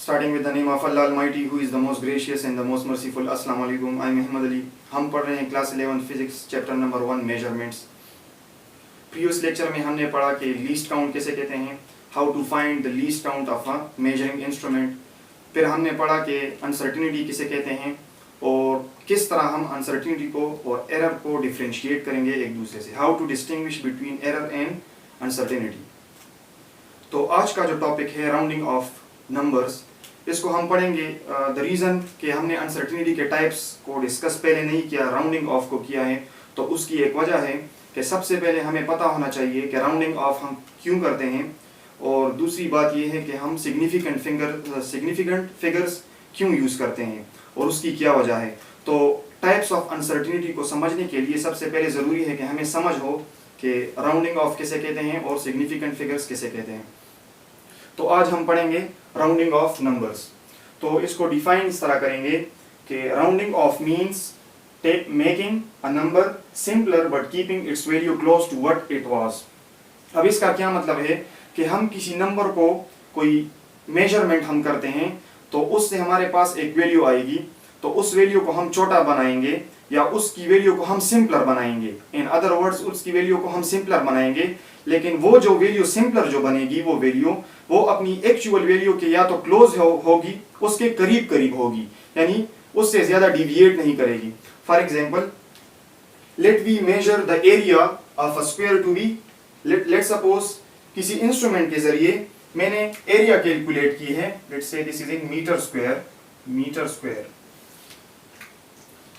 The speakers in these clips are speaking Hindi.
Starting with the name of Allah Almighty, who is the most gracious and the most merciful. Assalamu alaikum. I am Muhammad Ali. हम पढ़ रहे हैं class 11 physics chapter number 1 measurements. Previous lecture में हमने पढ़ा कि लीस्ट काउंट कैसे कहते हैं, how to find the least count of a measuring instrument. फिर हमने पढ़ा कि अनसर्टिनिटी किसे कहते हैं और किस तरह हम अनसर्टिनिटी को और एरर को डिफ्रेंशिएट करेंगे एक दूसरे से, how to distinguish between error and uncertainty. तो आज का जो टॉपिक है राउंडिंग ऑफ नंबर्स, इसको हम पढ़ेंगे। द रीज़न कि हमने अनसर्टिनिटी के टाइप्स को डिस्कस पहले नहीं किया, राउंडिंग ऑफ को किया है, तो उसकी एक वजह है कि सबसे पहले हमें पता होना चाहिए कि राउंडिंग ऑफ हम क्यों करते हैं, और दूसरी बात यह है कि हम सिग्निफिकेंट फिगर्स क्यों यूज़ करते हैं और उसकी क्या वजह है। तो टाइप्स ऑफ अनसर्टिनिटी को समझने के लिए सबसे पहले ज़रूरी है कि हमें समझ हो कि राउंडिंग ऑफ किसे कहते हैं और सिग्निफिकेंट फिगर्स किसे कहते हैं। तो आज हम पढ़ेंगे राउंडिंग ऑफ नंबर्स। तो इसको डिफाइन इस तरह करेंगे कि rounding off means making a number simpler but keeping its value close to what it was. अब इसका क्या मतलब है कि हम किसी नंबर को कोई मेजरमेंट हम करते हैं तो उससे हमारे पास एक वैल्यू आएगी, तो उस वैल्यू को हम छोटा बनाएंगे या उसकी वैल्यू को हम सिंपलर बनाएंगे। इन अदर वर्ड्स उसकी वैल्यू को हम सिंपलर बनाएंगे, लेकिन वो जो वैल्यू सिंपलर जो बनेगी वो वैल्यू वो अपनी एक्चुअल वैल्यू के या तो क्लोज होगी, उसके करीब करीब होगी, यानी उससे ज्यादा डिविएट नहीं करेगी। For example, let we measure the area of a square to be, let suppose किसी इंस्ट्रूमेंट के जरिए मैंने एरिया कैलकुलेट की है, let's say this is in meter square.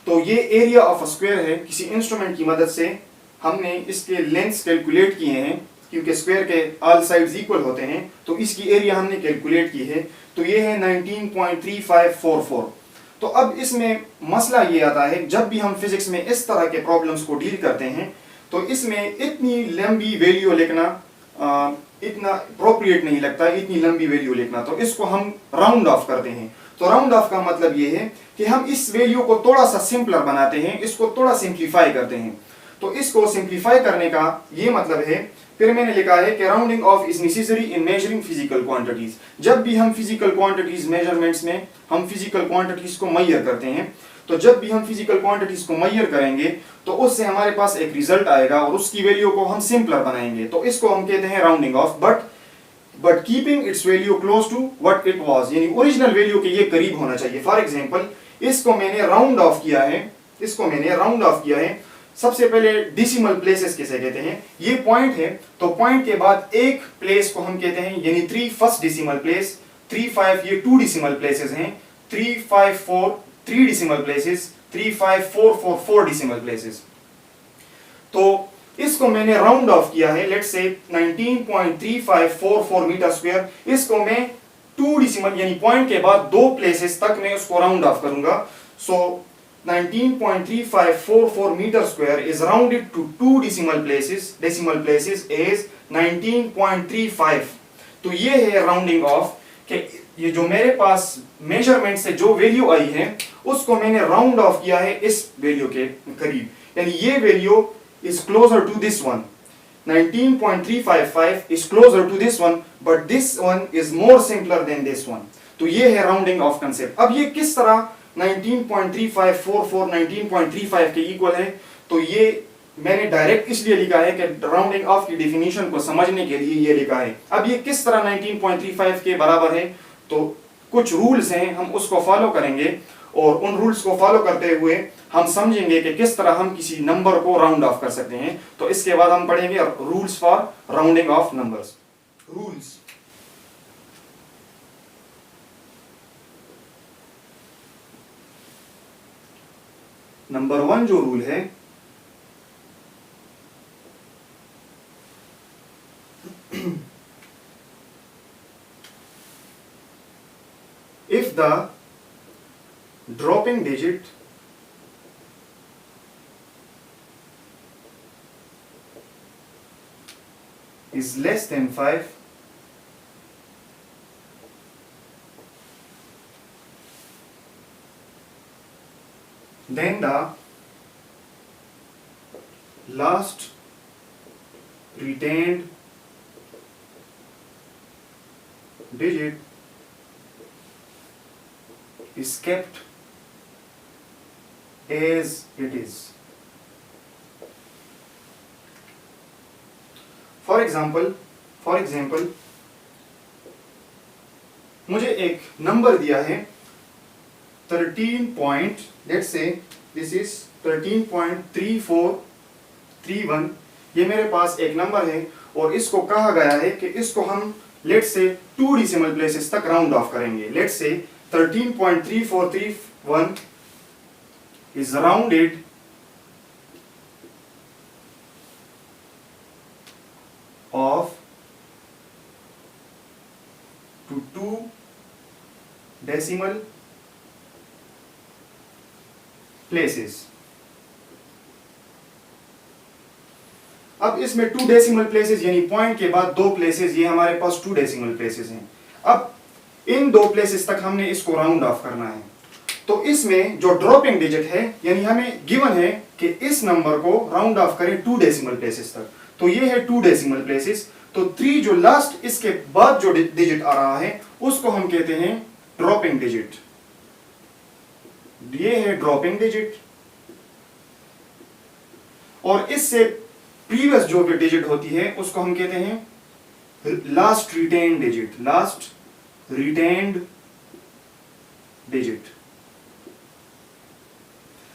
तो ये एरिया ऑफ अ स्क्वायर है, किसी इंस्ट्रूमेंट की मदद से हमने इसके लेंथ्स कैलकुलेट किए हैं, क्योंकि स्क्वायर के ऑल साइड्स इक्वल होते हैं, तो इसकी एरिया हमने कैलकुलेट की है। तो ये है 19.3544। तो अब इसमें मसला ये आता है, जब भी हम फिजिक्स में इस तरह के प्रॉब्लम्स को डील करते हैं तो इसमें इतनी लंबी वैल्यू लिखना इतना अप्रोप्रिएट नहीं लगता, इतनी लंबी वैल्यू लिखना, तो इसको हम राउंड ऑफ करते हैं। तो राउंड ऑफ का मतलब ये है कि हम इस वैल्यू को थोड़ा सा सिंपलर बनाते हैं, इसको थोड़ा सिंप्लीफाई करते हैं। तो इसको सिंप्लीफाई करने का ये मतलब है, फिर मैंने लिखा है कि rounding of is necessary in measuring physical quantities. जब भी हम फिजिकल क्वांटिटीज मेजरमेंट्स में हम फिजिकल क्वांटिटीज को मेजर करते हैं, तो जब भी हम फिजिकल क्वांटिटीज को मेजर करेंगे तो उससे हमारे पास एक रिजल्ट आएगा और उसकी वैल्यू को हम सिंपलर बनाएंगे, तो इसको हम कहते हैं rounding off. But keeping its value close to what it was, यानी ओरिजिनल वैल्यू के ये करीब होना चाहिए। फॉर एग्जांपल, इसको मैंने राउंड ऑफ किया है, सबसे पहले डेसिमल प्लेसेस किसे कहते हैं, ये पॉइंट है, तो पॉइंट के बाद एक प्लेस को हम कहते हैं, यानी 3 फर्स्ट डेसिमल प्लेस, 3-5 ये 2 डेसिमल प्लेसेस हैं, 3-5-4 3 डेसिमल प्लेसेस, 3-5-4-4 4 डेसिमल प्लेसेस। तो इसको मैंने राउंड ऑफ किया है, लेट्स से 19.3544 मीटर स्क्वायर। इसको मैं 2 डेसिमल यानी पॉइंट के बाद 2 प्लेसेस तक मैं उसको राउंड ऑफ करूंगा। सो 19.3544 meter square is rounded to 2 decimal places is 19.35। तो ये है राउंडिंग ऑफ कि ये जो मेरे पास मेजरमेंट से जो वैल्यू आई है उसको मैंने राउंड ऑफ किया है इस वैल्यू के करीब, यानी ये value is closer to this one। 19.355 is closer to this one, but this one is more simpler than this one। तो ये है राउंडिंग ऑफ कंसेप्ट। अब ये किस तरह 19.3544 19.35 के इक्वल है, तो ये मैंने डायरेक्ट इसलिए लिखा है कि राउंडिंग ऑफ की डेफिनेशन को समझने के लिए ये लिखा है। अब ये किस तरह 19.35 के बराबर है, तो कुछ रूल्स हैं, हम उसको फॉलो करेंगे और उन रूल्स को फॉलो करते हुए हम समझेंगे कि किस तरह हम किसी नंबर को राउंड ऑफ कर सकते हैं। तो इसके बाद हम पढ़ेंगे rules for rounding off numbers. Rules, number 1 जो रूल है, if the dropping digit is less than 5, then the last retained digit is kept as it is. For example, मुझे एक नंबर दिया है 13 let's say this is 13.3431. ये मेरे पास एक नंबर है और इसको कहा गया है कि इसको हम लेट्स से 2 डेसिमल प्लेसेस तक राउंड ऑफ करेंगे. Let's say 13.3431 is rounded off to 2 decimal places. अब इसमें 2 डेसिमल प्लेसेस यानी पॉइंट के बाद 2 प्लेसेस, ये हमारे पास 2 डेसिमल प्लेसेस हैं. अब इन 2 प्लेसेस तक हमने इसको राउंड ऑफ करना है. तो इसमें जो ड्रॉपिंग डिजिट है यानी हमें गिवन है कि इस नंबर को राउंड ऑफ करें 2 डेसिमल प्लेसेस तक. तो ये है 2 डेसिमल प्लेसेस. तो 3 जो लास्ट इसके बाद जो डिजिट आ रहा है उसको हम कहते हैं ड्रॉपिंग डिजिट. ये है ड्रॉपिंग डिजिट. और इससे प्रीवियस जो भी डिजिट होती है उसको हम कहते हैं last retained digit. Last retained digit.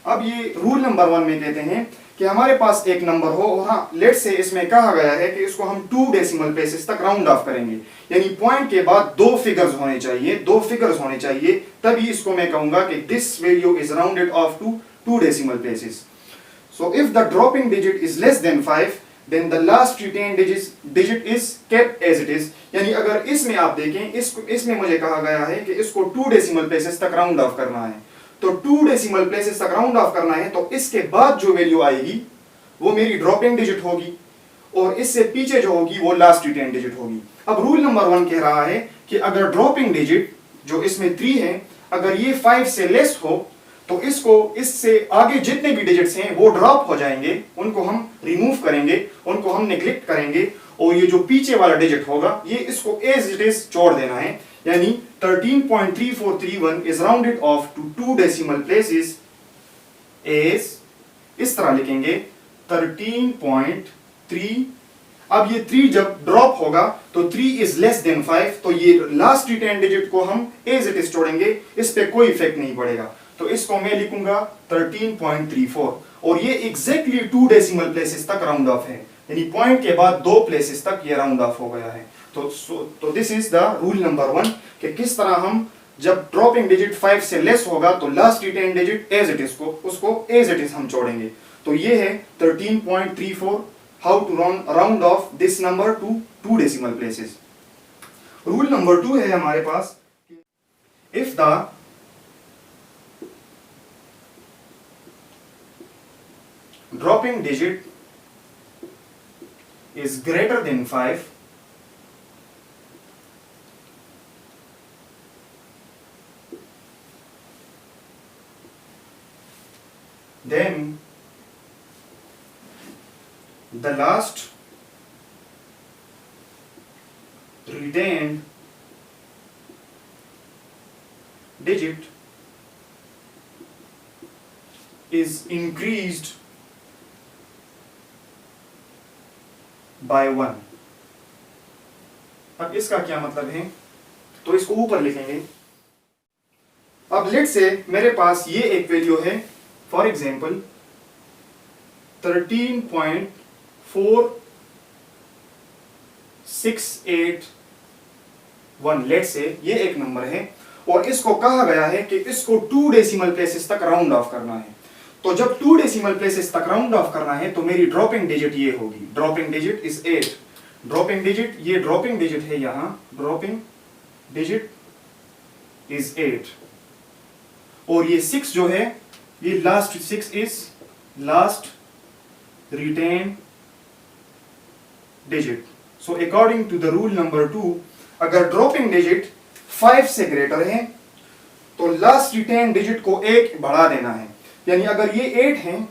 अब ये रूल नंबर 1 में कहते हैं कि हमारे पास एक नंबर हो और हाँ लेट्स से इसमें कहा गया है कि इसको हम 2 डेसिमल प्लेसेस तक राउंड ऑफ करेंगे यानी पॉइंट के बाद 2 फिगर्स होने चाहिए, तभी इसको मैं कहूंगा कि this value is rounded off to 2 decimal places. So if the dropping digit is less than 5, then the last retained digit is kept as it is. यानी अगर इसमें आप देखें, इसमें मुझे कहा गया है कि इसको 2 डेसिमल प्लेसेस तक राउंड ऑफ करना है. तो 2 डेसिमल प्लेसेस तक राउंड ऑफ करना है तो इसके बाद जो वैल्यू आएगी वो मेरी ड्रॉपिंग डिजिट होगी और इससे पीछे जो होगी वो लास्ट रिटेन्ड डिजिट होगी. अब रूल नंबर 1 कह रहा है कि अगर ड्रॉपिंग डिजिट जो इसमें 3 है अगर ये 5 से लेस हो तो इससे आगे जितने भी डिजिट्स हैं वो ड्रॉप हो जाएंगे, उनको हम रिमूव करेंगे, उनको हम नेग्लेक्ट करेंगे और ये जो पीछे वाला डिजिट होगा ये इसको एज इट इज छोड़ देना है. यानी 13.3431 is rounded off to 2 decimal places as, इस तरह लिखेंगे 13.3. अब ये 3 जब ड्रॉप होगा तो 3 इज लेस देन 5 तो ये लास्ट रिटेन डिजिट को हम एज इट इज छोड़ेंगे, इस पे कोई इफेक्ट नहीं पड़ेगा. तो इसको मैं लिखूंगा 13.34 और ये एग्जैक्टली 2 डेसिमल प्लेसेस तक राउंड ऑफ है यानी पॉइंट के बाद 2 प्लेसेस तक ये राउंड ऑफ हो गया है. तो this is the rule number 1 कि किस तरह हम जब ड्रॉपिंग डिजिट 5 से लेस होगा तो last retained digit as it is उसको एज इट इज हम छोड़ेंगे. तो ये है 13.34 how to round off this number to 2 decimal places. Rule number 2 है हमारे पास, if the dropping digit is greater than 5, then the last retained digit is increased by 1. अब इसका क्या मतलब है तो इसको ऊपर लिखेंगे. अब लेट से मेरे पास ये एक वैल्यू है फॉर एग्जांपल 13.4681. लेट से ये एक नंबर है और इसको कहा गया है कि इसको 2 डेसिमल प्लेसेस तक राउंड ऑफ करना है. तो जब 2 डेसिमल प्लेसेस तक राउंड ऑफ करना है तो मेरी ड्रॉपिंग डिजिट ये होगी. Dropping digit is 8. Dropping digit, ये ड्रॉपिंग डिजिट है, यहां ड्रॉपिंग डिजिट इज 8 और ये 6 जो है ये last 6 is last retained digit. So according to the rule number 2 अगर ड्रॉपिंग डिजिट 5 से ग्रेटर है तो लास्ट रिटेन डिजिट को 1 बढ़ा देना है. यानी अगर ये 8 हैं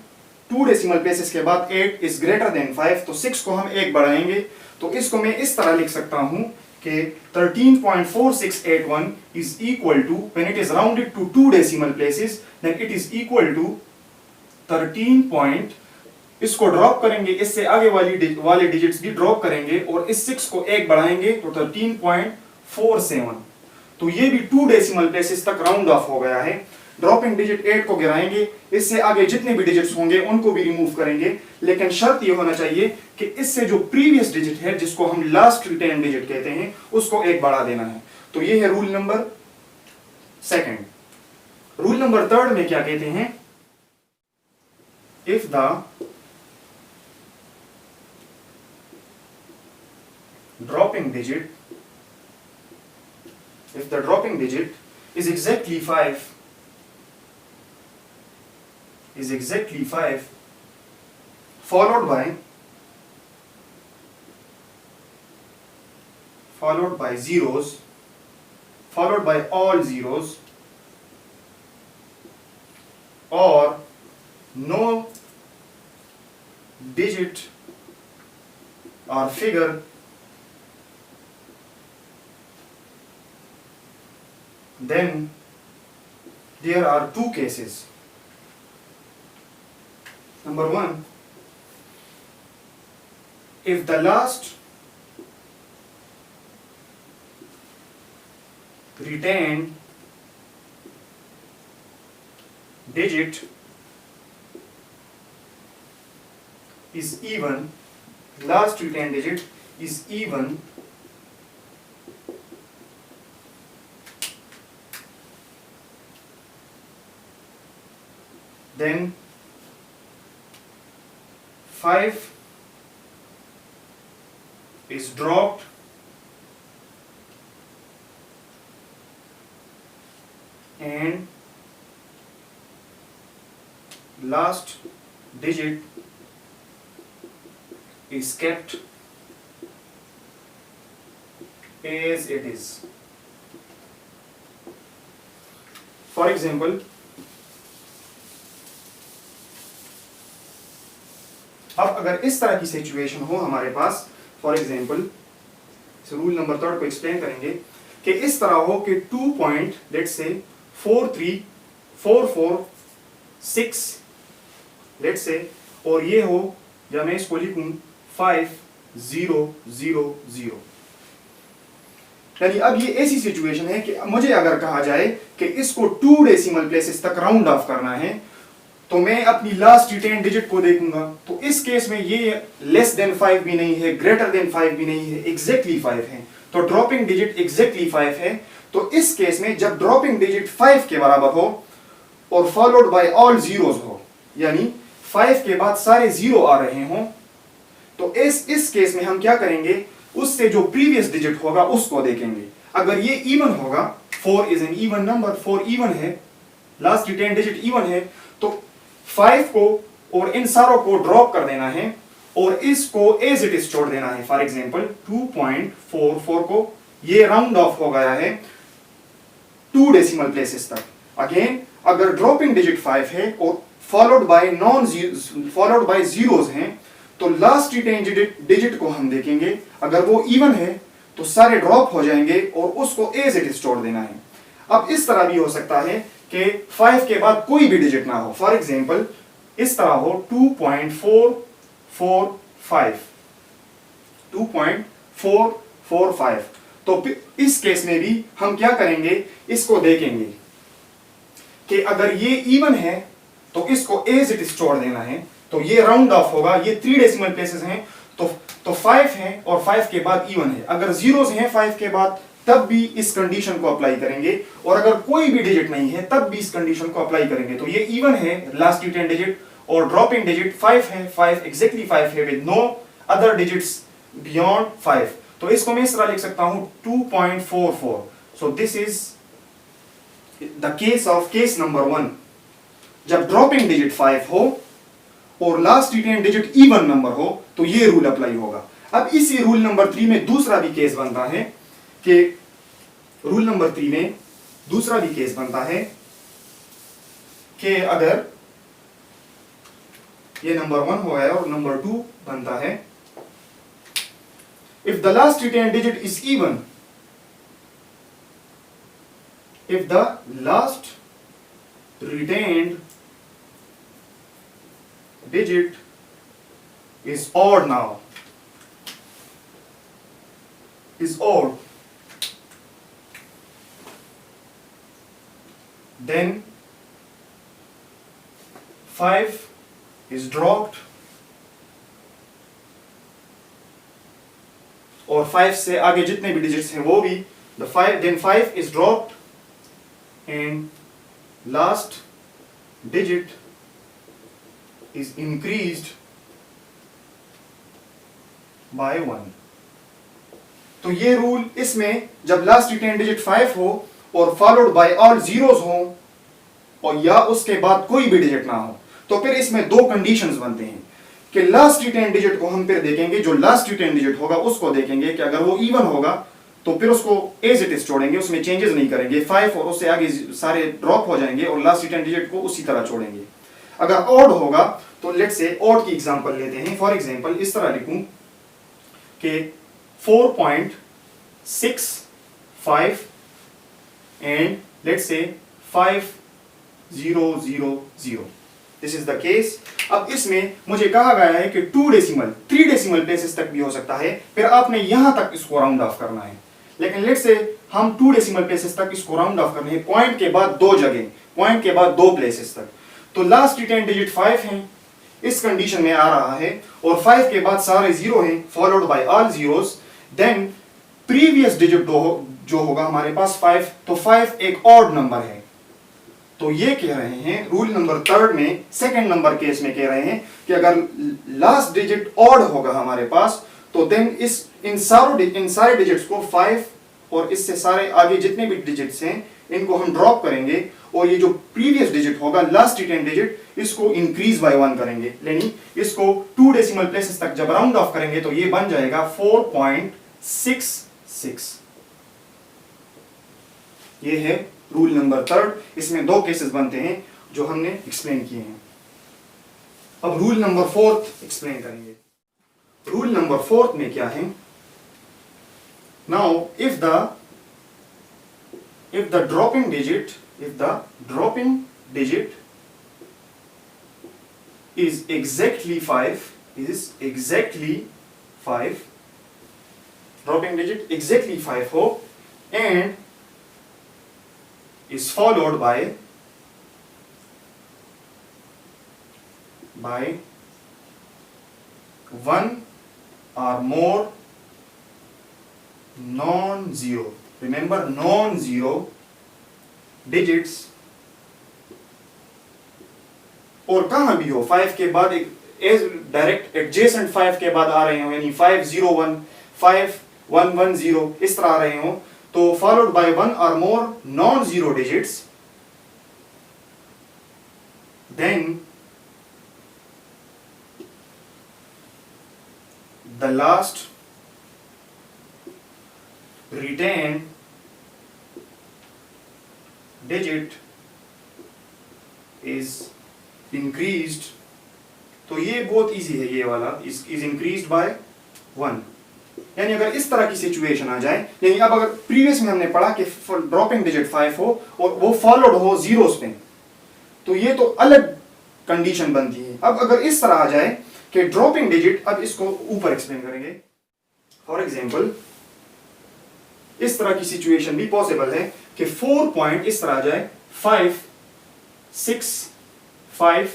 2 डेसिमल प्लेसेस के बाद 8 इज ग्रेटर देन 5 तो 6 को हम 1 बढ़ाएंगे. तो इसको मैं इस तरह लिख सकता हूं कि 13.4681 is equal to, when it is rounded to 2 decimal places, then it is equal to 13. इसको ड्रॉप करेंगे, इससे आगे वाले डिजिट्स भी ड्रॉप करेंगे और इस 6 को एक बढ़ाएंगे तो 13.47। तो ये भी 2 डेसिमल प्लेसेस तक राउंड ऑफ हो गया है। ड्रॉपिंग डिजिट 8 को गिराएंगे, इससे आगे जितने भी डिजिट्स होंगे उनको भी रिमूव करेंगे, लेकिन शर्त ये होना चाहिए कि इससे जो प्रीवियस डिजिट है, जिसको हम लास्ट रिटेन डिजिट कहते हैं, उसको एक बढ़ा देना है। तो ये है rule number second. Rule number third में क्या कहते हैं, if the dropping digit is exactly 5, followed by zeros, followed by all zeros, or no digit or figure then there are 2 cases. Number 1, if the last retained digit is even, last retained digit is even, then 5 is dropped and last digit is kept as it is. For example, अब अगर इस तरह की सिचुएशन हो हमारे पास, for example rule number third को एक्सप्लेन करेंगे कि इस तरह हो कि 2.434446 लेट्स से, और ये हो, या मैं इसको लिखूं 5000, यानी अब ये ऐसी सिचुएशन है कि मुझे अगर कहा जाए कि इसको 2 डेसिमल प्लेसेस तक राउंड ऑफ करना है, तो मैं अपनी लास्ट रिटेन डिजिट को देखूंगा। तो इस केस में ये लेस देन 5 भी नहीं है, ग्रेटर देन 5 भी नहीं है, एग्जैक्टली 5 है। तो ड्रॉपिंग डिजिट एग्जैक्टली 5 है। तो इस केस में जब ड्रॉपिंग डिजिट 5 के बराबर हो और फॉलोड बाय ऑल जीरोस हो, यानी 5 के बाद सारे जीरो आ रहे हों, तो इस केस में हम क्या करेंगे, उससे जो प्रीवियस डिजिट होगा उसको देखेंगे। अगर ये इवन होगा, 4 is an even number, 4 even है, लास्ट रिटेन डिजिट इवन है, तो 5 को और इन सारों को ड्रॉप कर देना है और इसको एज इट इज छोड़ देना है। फॉर एग्जांपल 2.44 को ये राउंड ऑफ हो गया है 2 डेसिमल प्लेसेस तक। अगेन अगर ड्रॉपिंग डिजिट 5 है और फॉलोड बाय जीरोस हैं, तो लास्ट रिटेन डिजिट को हम देखेंगे। अगर वो इवन है तो सारे ड्रॉप हो जाएंगे और उसको एज इट इज छोड़ देना है। अब इस तरह भी हो सकता है कि 5 के बाद कोई भी डिजिट ना हो। फॉर एग्जांपल इस तरह हो 2.445, तो इस केस में भी हम क्या करेंगे, इसको देखेंगे कि अगर ये इवन है तो इसको एज इट इज छोड़ देना है। तो ये राउंड ऑफ होगा, ये 3 डेसिमल प्लेसेस हैं, तो 5 है और 5 के बाद इवन है। अगर जीरोस हैं 5 के बाद, तब भी इस कंडीशन को अप्लाई करेंगे, और अगर कोई भी डिजिट नहीं है तब भी इस कंडीशन को अप्लाई करेंगे। तो ये इवन है लास्ट रिटेन डिजिट और ड्रॉपिंग डिजिट 5 है, 5 एग्जैक्टली 5 है with no other digits beyond 5। तो इसको मैं इस तरह लिख सकता हूं 2.44। So this is the case number 1, जब ड्रॉपिंग डिजिट 5 हो और last retained digit even number हो तो ये रूल अप्लाई होगा। अब इसी रूल नंबर 3 में दूसरा भी केस बनता है कि रूल नंबर 3 में दूसरा भी केस बनता है कि अगर ये नंबर 1 हो गया और नंबर 2 बनता है, if the last retained digit is even, if the last retained digit is odd now, is odd, then 5 is dropped और 5 से आगे जितने भी डिजिट्स हैं वो भी, then 5 is dropped and last digit is increased by 1. तो ये रूल इसमें जब लास्ट रिटेन डिजिट 5 हो और फॉलोड बाय ऑल जीरोस हो और या उसके बाद कोई भी डिजिट ना हो, तो फिर इसमें दो कंडीशंस बनते हैं कि लास्ट रिटेन डिजिट को हम फिर देखेंगे, जो लास्ट रिटेन डिजिट होगा उसको देखेंगे कि अगर वो इवन होगा तो फिर उसको एज इट इज छोड़ेंगे, उसमें चेंजेस नहीं करेंगे, 5 और उससे आगे सारे ड्रॉप हो जाएंगे और लास्ट रिटेन डिजिट को उसी तरह छोड़ेंगे। अगर ऑड होगा तो लेट्स से ऑड की एग्जांपल लेते हैं। फॉर एग्जांपल इस तरह लिखूं कि 4.65 and let's say 5000, this is the case. अब इसमें मुझे कहा गया है कि 2 डेसिमल 3 डेसिमल प्लेसेस तक भी हो सकता है, फिर आपने यहां तक इसको राउंड ऑफ करना है, लेकिन लेट्स से हम 2 डेसिमल प्लेसेस तक इसको राउंड ऑफ करना है, पॉइंट के बाद 2 जगह, पॉइंट के बाद 2 प्लेसेस तक, तो लास्ट रिटेन डिजिट 5 है, इस कंडीशन में आ रहा है और 5 के बाद सारे जीरो हैं followed by all zeros, then previous digit जो होगा हमारे पास 5, तो 5 एक ऑड नंबर है। तो ये कह रहे हैं रूल नंबर 3 में, सेकंड नंबर केस में कह रहे हैं कि अगर लास्ट डिजिट ऑड होगा हमारे पास तो देन इन सारे डिजिट्स को 5 और इससे सारे आगे जितने भी डिजिट्स हैं इनको हम ड्रॉप करेंगे और ये जो प्रीवियस डिजिट होगा लास्ट रिटेन डिजिट इसको इंक्रीज बाय 1 करेंगे, यानी इसको 2 डेसिमल प्लेसेस तक जब राउंड ऑफ करेंगे तो ये बन जाएगा 4.66। ये है रूल नंबर 3। इसमें 2 केसेस बनते हैं जो हमने एक्सप्लेन किए हैं। अब रूल नंबर 4 एक्सप्लेन करेंगे। रूल नंबर 4 में क्या है? Now if the dropping digit is exactly 5, dropping digit exactly 5 हो and is followed by 1 or more non-zero, remember non-zero digits, और कहां भी हो 5 के बाद एक डायरेक्ट एडजेसेंट 5 के बाद आ रहे हो, यानी 501, 5110 इस तरह आ रहे हो, तो followed by 1 or more non-zero digits, then the last retained digit is increased। तो ये बहुत इजी है, ये वाला is increased by 1। यानी अगर इस तरह की सिचुएशन आ जाए, यानी अब अगर प्रीवियस में हमने पढ़ा कि ड्रॉपिंग डिजिट 5 हो और वो फॉलोड हो जीरोस पे, तो ये तो अलग कंडीशन बनती है। अब अगर इस तरह आ जाए कि ड्रॉपिंग डिजिट, अब इसको ऊपर एक्सप्लेन करेंगे। फॉर एग्जांपल इस तरह की सिचुएशन भी पॉसिबल है कि 4 पॉइंट इस तरह आ जाए 5 6 5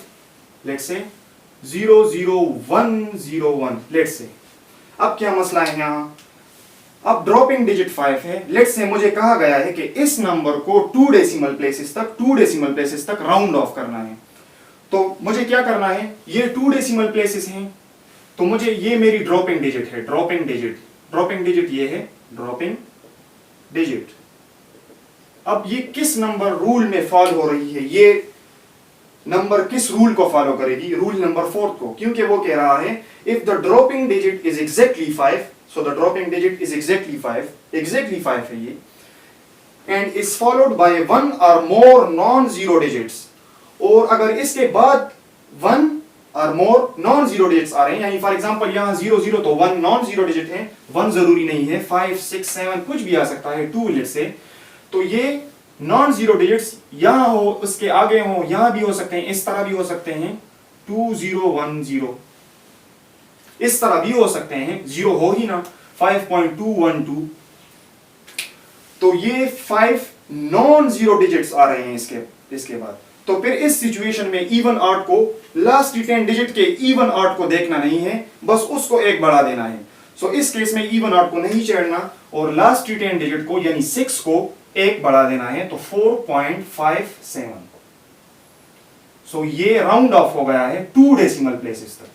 लेट्स से 00101 लेट्स से। अब क्या मसला है यहां? अब ड्रॉपिंग डिजिट 5 है, लेट्स से मुझे कहा गया है कि इस नंबर को 2 डेसिमल प्लेसेस तक राउंड ऑफ करना है। तो मुझे क्या करना है, ये 2 डेसिमल प्लेसेस हैं, तो मुझे ये मेरी ड्रॉपिंग डिजिट है, ड्रॉपिंग डिजिट ये है ड्रॉपिंग डिजिट। अब ये किस नंबर रूल में फॉलो हो रही है, ये नंबर किस रूल को फॉलो करेगी? रूल नंबर 4 को, क्योंकि वो कह रहा है if the dropping digit is exactly 5, so the dropping digit is exactly 5 है ये, and is followed by 1 or more non zero digits, और अगर इसके बाद 1 or more non zero digits आ रहे हैं, यानी फॉर एग्जांपल यहाँ 0 0 तो 1 नॉन जीरो डिजिट है, 1 जरूरी नहीं है, 5 6 7 कुछ भी आ सकता है, 2 लेट्स से। तो ये नॉन जीरो डिजिट्स यहाँ हो, उसके आगे हो, यहाँ भी हो सकते हैं, इस तरह भी हो सकते हैं, 2 0 1 0, इस तरह भी हो सकते हैं, 0 हो ही ना, 5.212। तो ये 5 नॉन जीरो डिजिट्स आ रहे हैं इसके बाद। तो फिर इस सिचुएशन में इवन ऑड को, लास्ट 10 डिजिट के इवन ऑड को देखना नहीं है, बस उसको एक बढ़ा देना है। सो इस केस में इवन ऑड को नहीं छेड़ना और लास्ट 10 डिजिट को यानी 6 को एक बढ़ा देना है, तो 4.57। सो ये राउंड ऑफ हो गया है 2 डेसिमल प्लेसेस तक।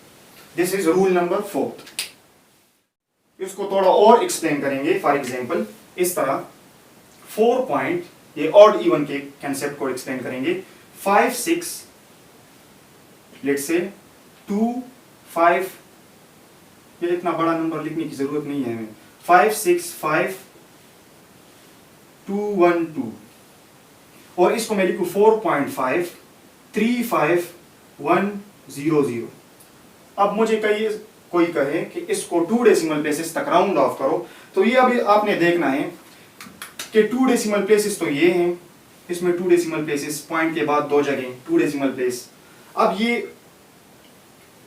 This is rule number 4। इसको थोड़ा और एक्सप्लेन करेंगे। फॉर एग्जांपल इस तरह 4 पॉइंट, ये ऑड इवन के कंसेप्ट को एक्सप्लेन करेंगे। 5 6 लेट्स से 2 5, ये इतना बड़ा नंबर लिखने की जरूरत नहीं है हमें। 5 6 5 2 1 2, और इसको मैं लिखूं 4.5 3 5 1 0 0। अब मुझे कोई कहे कि इसको 2 डेसिमल प्लेसेस तक राउंड ऑफ करो, तो ये अभी आपने देखना है कि 2 डेसिमल प्लेसेस तो ये हैं, इसमें 2 डेसिमल प्लेसेस, पॉइंट के बाद 2 जगह 2 डेसिमल प्लेस। अब ये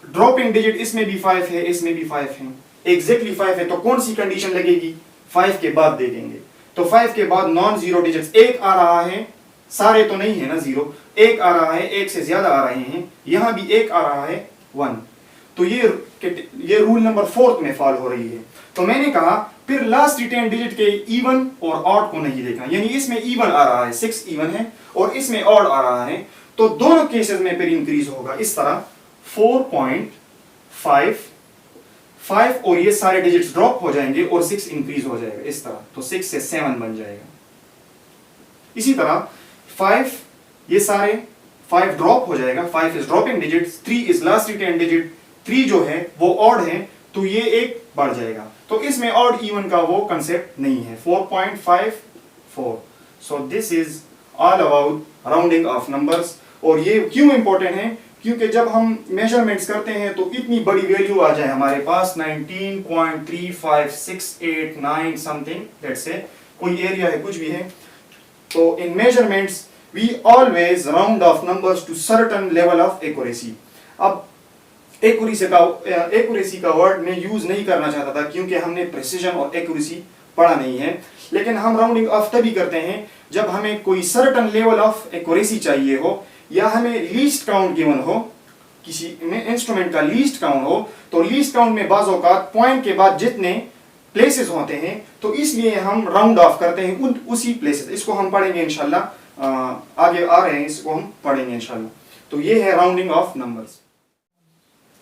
ड्रॉपिंग डिजिट इसमें भी 5 है, इसमें भी 5 है, एग्जैक्टली 5 है, तो कौन सी कंडीशन लगेगी? 5 के बाद देखेंगे। तो 5 के बाद नॉन जीरो डिजिट्स एक आ रहा है, सारे तो नहीं है ना जीरो, एक आ रहा है, एक से ज्यादा आ रहे हैं, यहां भी एक आ रहा है 1। तो ये रूल नंबर 4 में फॉलो हो रही है। तो मैंने कहा फिर लास्ट 10 डिजिट के इवन और ऑड को नहीं देखना, यानी इसमें इवन आ रहा है, 6 इवन है और इसमें ऑड आ रहा है, तो दोनों केसेस में फिर इंक्रीज होगा इस तरह 4.5 5 और ये सारे डिजिट्स ड्रॉप हो जाएंगे और 6 इंक्रीज हो जाएगा इस तरह, तो 6 से 7 बन जाएगा। इसी तरह 5, ये सारे 5 ड्रॉप हो जाएगा, 5 is dropping digit, 3 is last 10 digit, 3 जो है वो ऑड है, तो ये एक बढ़ जाएगा। तो इसमें ऑड इवन का वो कंसेप्ट नहीं है। 4.54। सो this is all about rounding off numbers. और ये क्यों इंपॉर्टेंट है? क्योंकि जब हम मेजरमेंट्स करते हैं तो इतनी बड़ी वैल्यू आ जाए हमारे पास 19.3568 समथिंग, लेट्स से कोई एरिया है, कुछ भी है, तो इन measurements we always round off numbers to certain level of accuracy. अब एक्यूरेसी का वर्ड मैं यूज नहीं करना चाहता था क्योंकि हमने प्रिसीजन और एक्यूरेसी पढ़ा नहीं है, लेकिन हम राउंडिंग ऑफ तभी करते हैं जब हमें कोई सर्टेन लेवल ऑफ एक्यूरेसी चाहिए हो, या हमें लीस्ट काउंट गिवन हो, किसी में इंस्ट्रूमेंट का लीस्ट काउंट हो, तो लीस्ट काउंट में बाज़ औक़ात पॉइंट के बाद जितने प्लेसेस होते हैं, तो इसलिए हम राउंड ऑफ करते हैं उसी प्लेसेस। इसको हम पढ़ेंगे इंशाल्लाह, आगे आ रहे हैं, इसको हम पढ़ेंगे इंशाल्लाह। तो ये है rounding off numbers.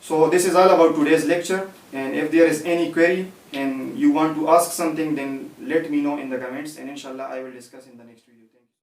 So this is all about today's lecture, and if there is any query and you want to ask something, then let me know in the comments, and inshallah I will discuss in the next video.